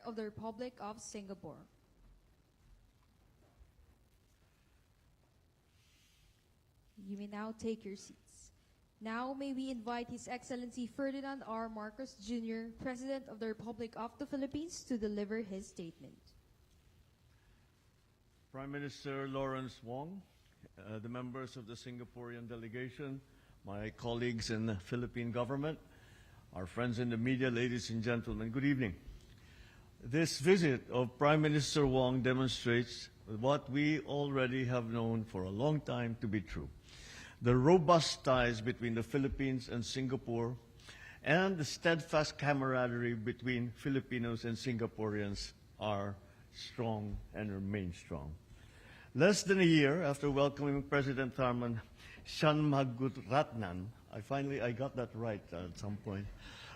of the Republic of Singapore. You may now take your seats. Now may we invite His Excellency Ferdinand R. Marcos Jr., President of the Republic of the Philippines, to deliver his statement. Prime Minister Lawrence Wong, the members of the Singaporean delegation, my colleagues in the Philippine government, our friends in the media, ladies and gentlemen, good evening. This visit of Prime Minister Wong demonstrates what we already have known for a long time to be true. The robust ties between the Philippines and Singapore and the steadfast camaraderie between Filipinos and Singaporeans are strong and remain strong. Less than a year after welcoming President Tharman Shanmugaratnam, I got that right at some point,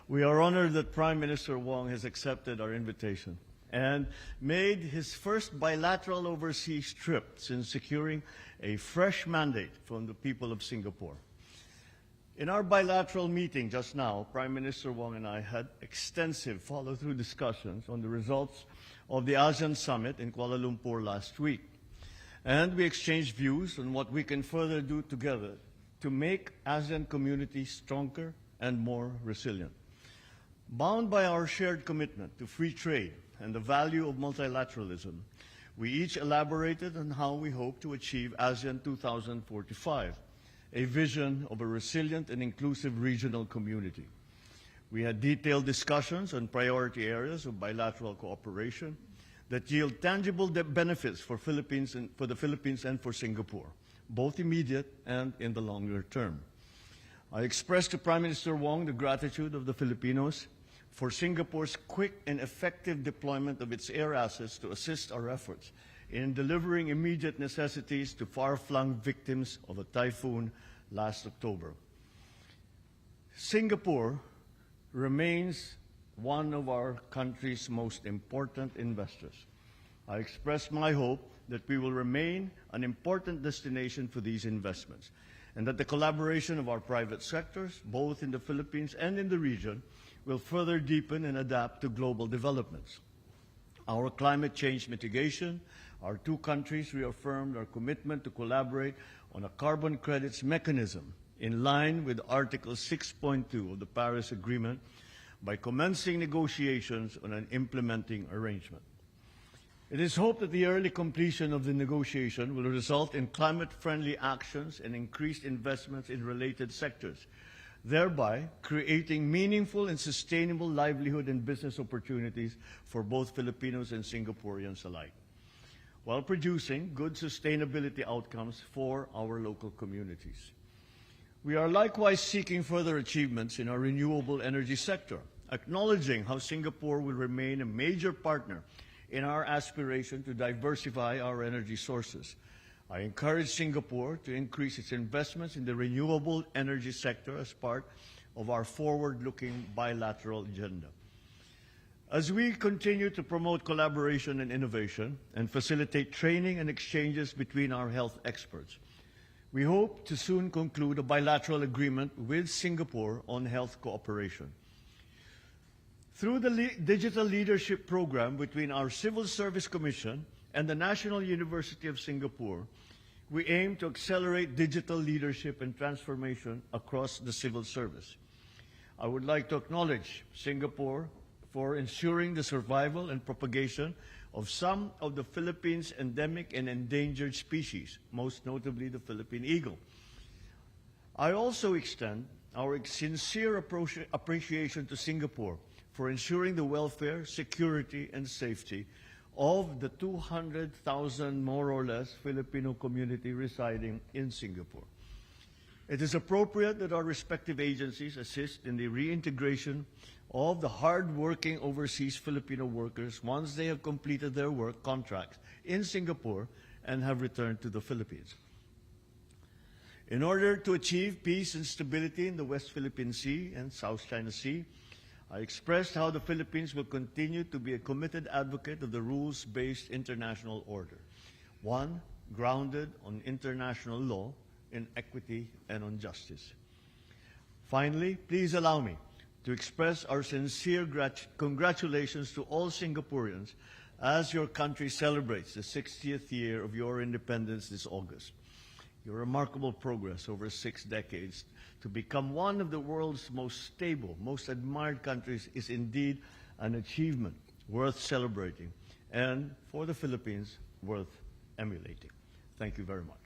we are honored that Prime Minister Wong has accepted our invitation and made his first bilateral overseas trip since securing a fresh mandate from the people of Singapore. In our bilateral meeting just now, Prime Minister Wong and I had extensive follow-through discussions on the results of the ASEAN Summit in Kuala Lumpur last week. And we exchanged views on what we can further do together to make ASEAN community stronger and more resilient. Bound by our shared commitment to free trade and the value of multilateralism, we each elaborated on how we hope to achieve ASEAN 2045, a vision of a resilient and inclusive regional community. We had detailed discussions on priority areas of bilateral cooperation that yield tangible benefits for the Philippines and for Singapore, both immediate and in the longer term. I expressed to Prime Minister Wong the gratitude of the Filipinos for Singapore's quick and effective deployment of its air assets to assist our efforts in delivering immediate necessities to far-flung victims of a typhoon last October. Singapore remains one of our country's most important investors. I express my hope that we will remain an important destination for these investments, and that the collaboration of our private sectors, both in the Philippines and in the region, will further deepen and adapt to global developments. Our climate change mitigation, our two countries reaffirmed our commitment to collaborate on a carbon credits mechanism in line with Article 6.2 of the Paris Agreement by commencing negotiations on an implementing arrangement. It is hoped that the early completion of the negotiation will result in climate-friendly actions and increased investments in related sectors, thereby creating meaningful and sustainable livelihood and business opportunities for both Filipinos and Singaporeans alike, while producing good sustainability outcomes for our local communities. We are likewise seeking further achievements in our renewable energy sector, acknowledging how Singapore will remain a major partner in our aspiration to diversify our energy sources. I encourage Singapore to increase its investments in the renewable energy sector as part of our forward-looking bilateral agenda. As we continue to promote collaboration and innovation and facilitate training and exchanges between our health experts, we hope to soon conclude a bilateral agreement with Singapore on health cooperation. Through the Digital Leadership Program between our Civil Service Commission and the National University of Singapore, we aim to accelerate digital leadership and transformation across the civil service. I would like to acknowledge Singapore for ensuring the survival and propagation of some of the Philippines' endemic and endangered species, most notably the Philippine eagle. I also extend our sincere appreciation to Singapore for ensuring the welfare, security, and safety of the 200,000, more or less, Filipino community residing in Singapore. It is appropriate that our respective agencies assist in the reintegration of the hard-working overseas Filipino workers once they have completed their work contracts in Singapore and have returned to the Philippines. In order to achieve peace and stability in the West Philippine Sea and South China Sea, I expressed how the Philippines will continue to be a committed advocate of the rules-based international order, one grounded on international law, in equity, and on justice. Finally, please allow me to express our sincere congratulations to all Singaporeans as your country celebrates the 60th year of your independence this August. Your remarkable progress over 6 decades to become one of the world's most stable, most admired countries is indeed an achievement worth celebrating and, for the Philippines, worth emulating. Thank you very much.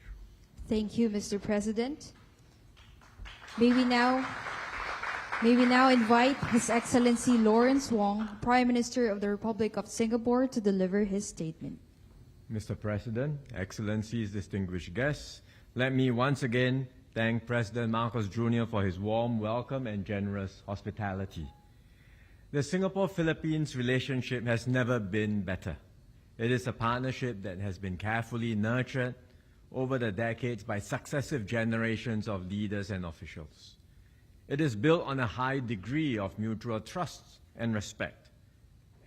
Thank you, Mr. President. May we now invite His Excellency Lawrence Wong, Prime Minister of the Republic of Singapore, to deliver his statement. Mr. President, Excellencies, distinguished guests, let me once again thank President Marcos Jr. for his warm welcome and generous hospitality. The Singapore-Philippines relationship has never been better. It is a partnership that has been carefully nurtured over the decades by successive generations of leaders and officials. It is built on a high degree of mutual trust and respect,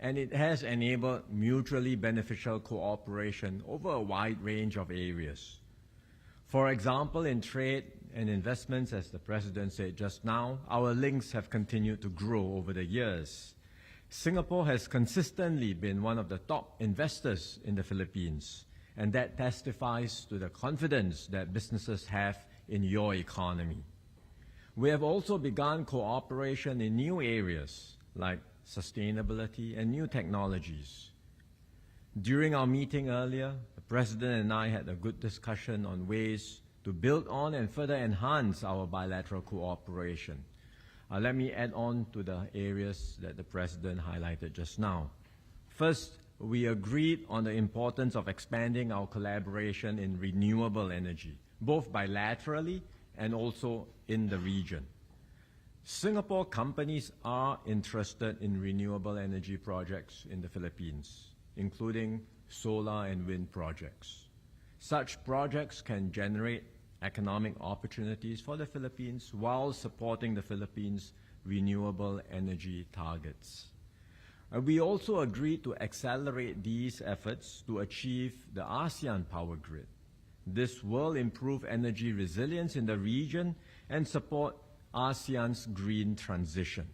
and it has enabled mutually beneficial cooperation over a wide range of areas. For example, in trade and investments, as the President said just now, our links have continued to grow over the years. Singapore has consistently been one of the top investors in the Philippines, and that testifies to the confidence that businesses have in your economy. We have also begun cooperation in new areas like sustainability and new technologies. During our meeting earlier, the President and I had a good discussion on ways to build on and further enhance our bilateral cooperation. Let me add on to the areas that the President highlighted just now. First, we agreed on the importance of expanding our collaboration in renewable energy, both bilaterally and also in the region. Singapore companies are interested in renewable energy projects in the Philippines, including solar and wind projects. Such projects can generate economic opportunities for the Philippines while supporting the Philippines' renewable energy targets. We also agreed to accelerate these efforts to achieve the ASEAN Power Grid. This will improve energy resilience in the region and support ASEAN's green transition.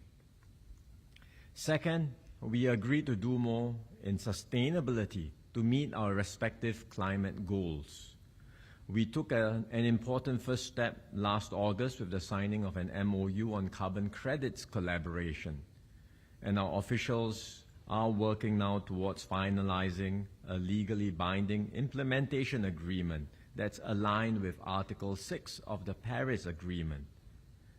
Second, we agreed to do more in sustainability to meet our respective climate goals. We took an important first step last August with the signing of an MOU on carbon credits collaboration, and our officials are working now towards finalizing a legally binding implementation agreement that's aligned with Article 6 of the Paris Agreement.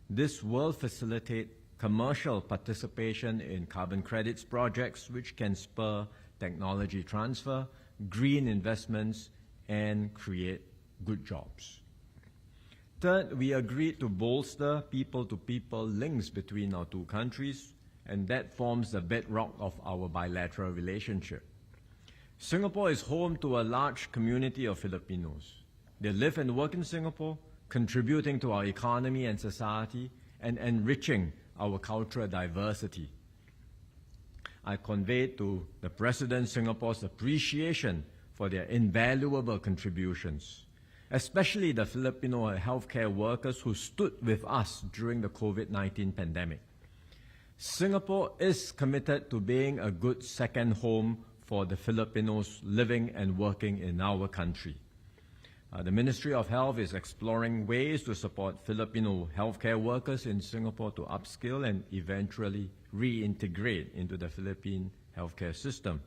This will facilitate commercial participation in carbon credits projects, which can spur technology transfer, green investments, and create good jobs. Third, we agreed to bolster people-to-people links between our two countries, and that forms the bedrock of our bilateral relationship. Singapore is home to a large community of Filipinos. They live and work in Singapore, contributing to our economy and society and enriching our cultural diversity. I conveyed to the President Singapore's appreciation for their invaluable contributions, especially the Filipino healthcare workers who stood with us during the COVID-19 pandemic. Singapore is committed to being a good second home for the Filipinos living and working in our country. The Ministry of Health is exploring ways to support Filipino healthcare workers in Singapore to upskill and eventually reintegrate into the Philippine healthcare system.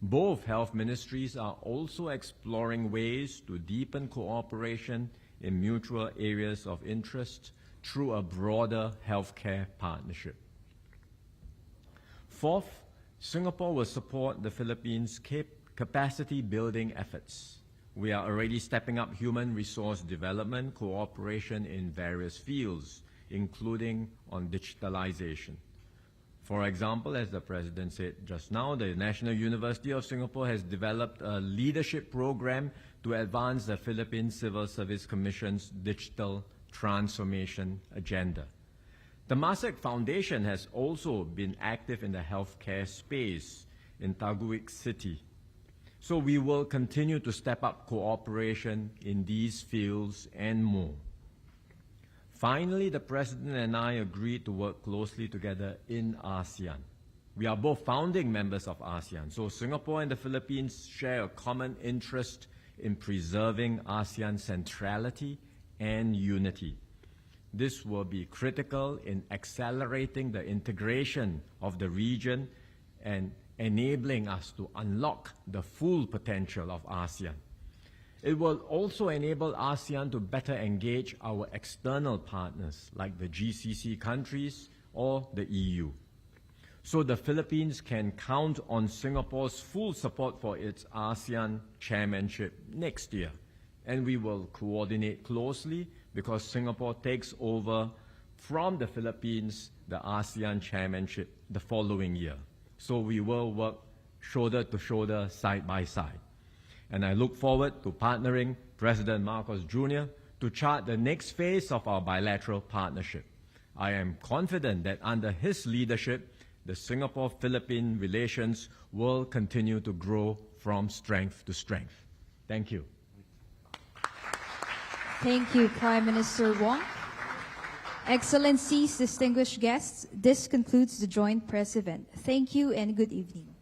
Both health ministries are also exploring ways to deepen cooperation in mutual areas of interest through a broader healthcare partnership. Fourth, Singapore will support the Philippines' capacity building efforts. We are already stepping up human resource development cooperation in various fields, including on digitalization. For example, as the President said just now, the National University of Singapore has developed a leadership program to advance the Philippine Civil Service Commission's digital transformation agenda. The Temasek Foundation has also been active in the healthcare space in Taguig City. So we will continue to step up cooperation in these fields and more. finally, the President and I agreed to work closely together in ASEAN. We are both founding members of ASEAN, so Singapore and the Philippines share a common interest in preserving ASEAN centrality and unity. This will be critical in accelerating the integration of the region and enabling us to unlock the full potential of ASEAN. It will also enable ASEAN to better engage our external partners like the GCC countries or the EU. So the Philippines can count on Singapore's full support for its ASEAN chairmanship next year. And we will coordinate closely because Singapore takes over from the Philippines the ASEAN chairmanship the following year. So we will work shoulder to shoulder, side by side. And I look forward to partnering President Marcos Jr. to chart the next phase of our bilateral partnership. I am confident that under his leadership, the Singapore-Philippine relations will continue to grow from strength to strength. Thank you. Thank you, Prime Minister Wong. Excellencies, distinguished guests, this concludes the joint press event. Thank you and good evening.